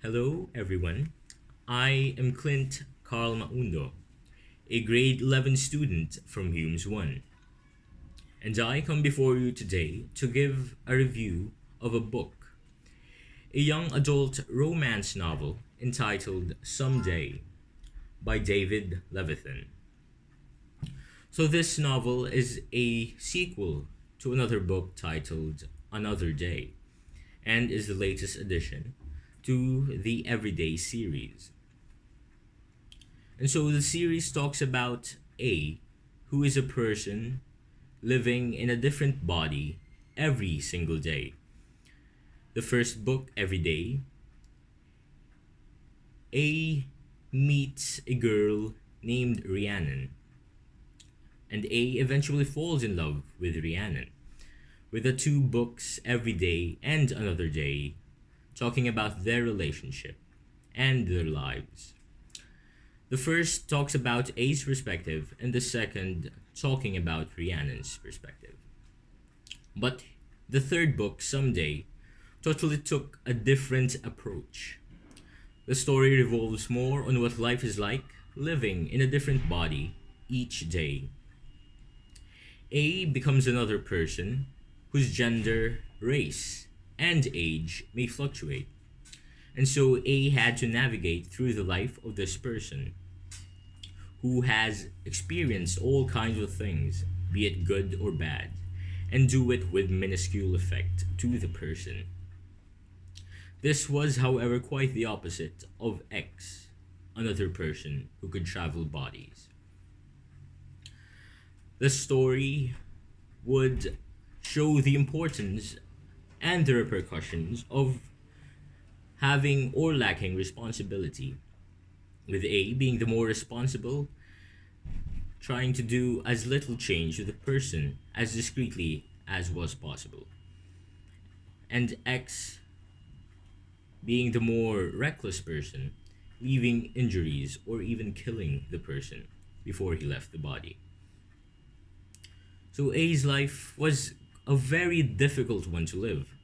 Hello, everyone. I am Clint Carl Maundo, a grade 11 student from Humes 1, and I come before you today to give a review of a book, a young adult romance novel entitled Someday by David Levithan. So, this novel is a sequel to another book titled Another Day and is the latest addition to the Everyday series. And so the series talks about A, who is a person living in a different body every single day. The first book, Every Day, A meets a girl named Rhiannon, and A eventually falls in love with Rhiannon. With the two books, Every Day and Another Day, talking about their relationship and their lives. The first talks about A's perspective, and the second talking about Rhiannon's perspective. But the third book, Someday, totally took a different approach. The story revolves more on what life is like living in a different body each day. A becomes another person whose gender, race, and age may fluctuate. And so A had to navigate through the life of this person who has experienced all kinds of things, be it good or bad, and do it with minuscule effect to the person. This was, however, quite the opposite of X, another person who could travel bodies. The story would show the importance and the repercussions of having or lacking responsibility, with A being the more responsible, trying to do as little change with the person as discreetly as was possible, and X being the more reckless person, leaving injuries or even killing the person before he left the body. So A's life was a very difficult one to live.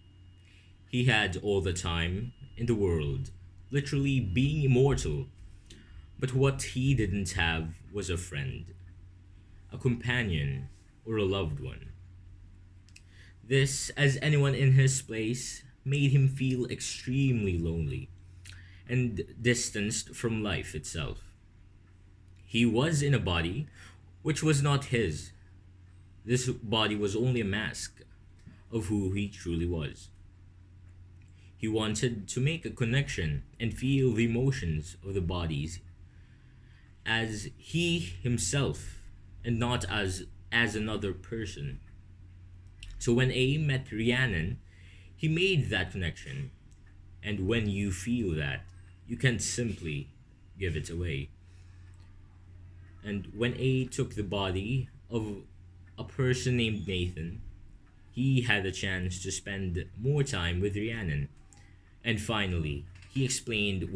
He had all the time in the world, literally being immortal, but what he didn't have was a friend, a companion, or a loved one. This, as anyone in his place, made him feel extremely lonely and distanced from life itself. He was in a body which was not his. This body was only a mask of who he truly was. He wanted to make a connection and feel the emotions of the bodies as he himself and not as another person. So when A met Rhiannon, he made that connection. And when you feel that, you can't simply give it away. And when A took the body of a person named Nathan, he had a chance to spend more time with Rhiannon. And finally, he explained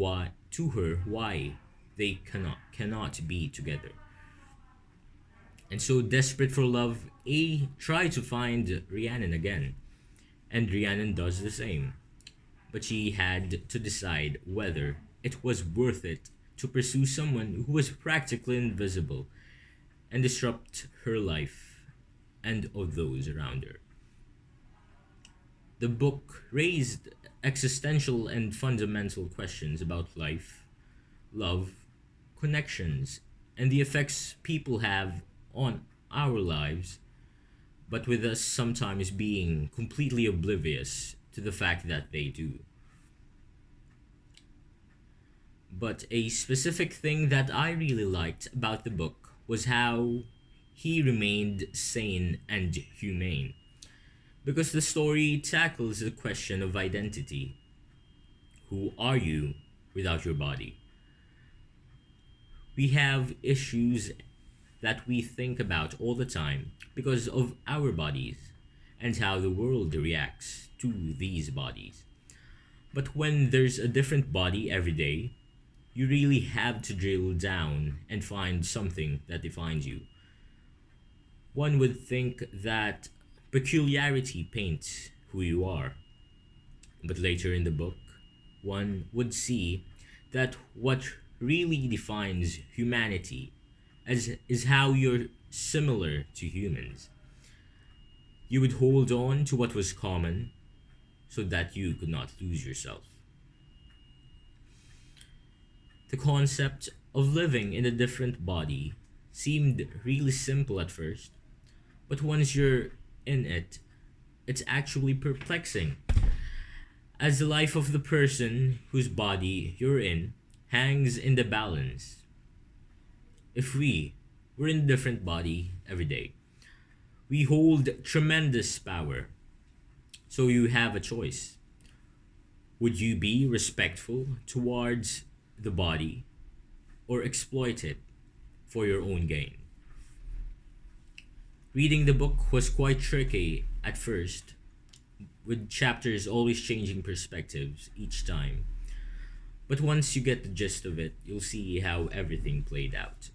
to her why they cannot be together. And so desperate for love, A tried to find Rhiannon again, and Rhiannon does the same. But she had to decide whether it was worth it to pursue someone who was practically invisible and disrupt her life and of those around her. The book raised existential and fundamental questions about life, love, connections, and the effects people have on our lives, but with us sometimes being completely oblivious to the fact that they do. But a specific thing that I really liked about the book was how he remained sane and humane. Because the story tackles the question of identity. Who are you without your body? We have issues that we think about all the time because of our bodies and how the world reacts to these bodies. But when there's a different body every day, you really have to drill down and find something that defines you. One would think that peculiarity paints who you are, but later in the book, one would see that what really defines humanity is how you're similar to humans. You would hold on to what was common so that you could not lose yourself. The concept of living in a different body seemed really simple at first, but once you're in it, it's actually perplexing, as the life of the person whose body you're in hangs in the balance. If we were in a different body every day, we hold tremendous power, so you have a choice. Would you be respectful towards the body or exploit it for your own gain? Reading the book was quite tricky at first, with chapters always changing perspectives each time. But once you get the gist of it, you'll see how everything played out.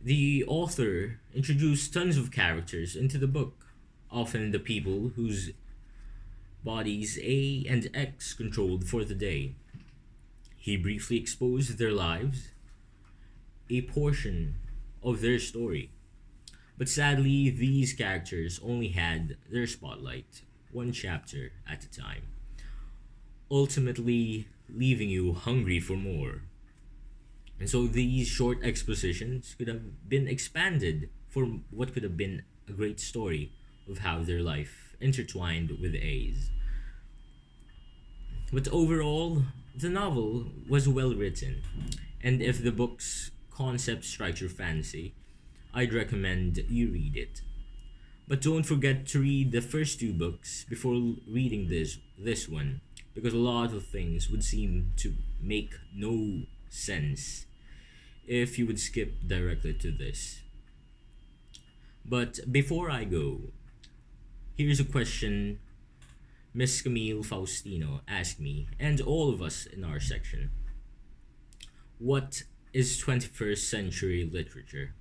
The author introduced tons of characters into the book, often the people whose bodies A and X controlled for the day. He briefly exposed their lives, a portion of their story. But sadly, these characters only had their spotlight one chapter at a time, ultimately leaving you hungry for more. And so these short expositions could have been expanded for what could have been a great story of how their life intertwined with A's. But overall, the novel was well written, and if the book's concept strikes your fancy, I'd recommend you read it. But don't forget to read the first two books before reading this one, because a lot of things would seem to make no sense if you would skip directly to this. But before I go, here's a question Miss Camille Faustino asked me and all of us in our section. What is 21st century literature?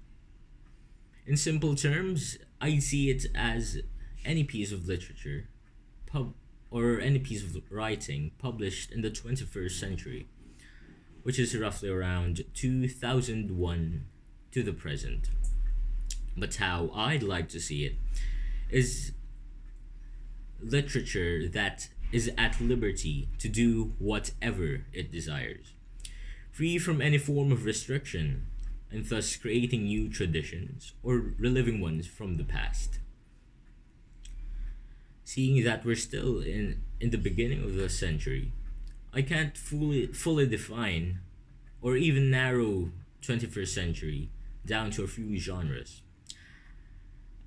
In simple terms, I see it as any piece of literature or any piece of writing published in the 21st century, which is roughly around 2001 to the present. But how I'd like to see it is literature that is at liberty to do whatever it desires, free from any form of restriction, and thus creating new traditions or reliving ones from the past. Seeing that we're still in the beginning of the century, I can't fully define or even narrow 21st century down to a few genres,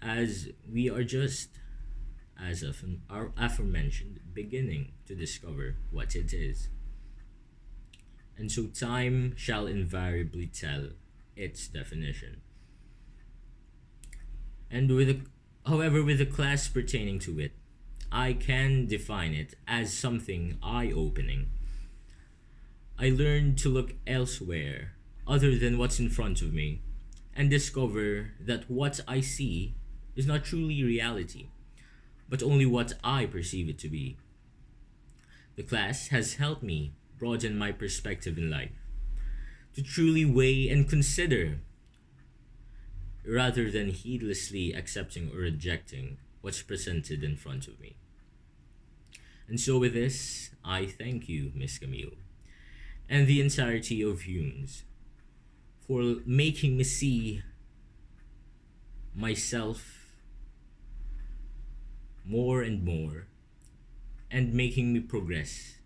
as we are just, as of our aforementioned, beginning to discover what it is. And so time shall invariably tell its definition. And however, with the class pertaining to it, I can define it as something eye-opening. I learned to look elsewhere other than what's in front of me and discover that what I see is not truly reality, but only what I perceive it to be. The class has helped me broaden my perspective in life, to truly weigh and consider rather than heedlessly accepting or rejecting what's presented in front of me. And so with this, I thank you, Miss Camille, and the entirety of Humes for making me see myself more and more and making me progress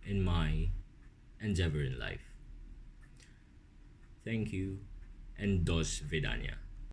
in my endeavor in life. Thank you, and dos vidania.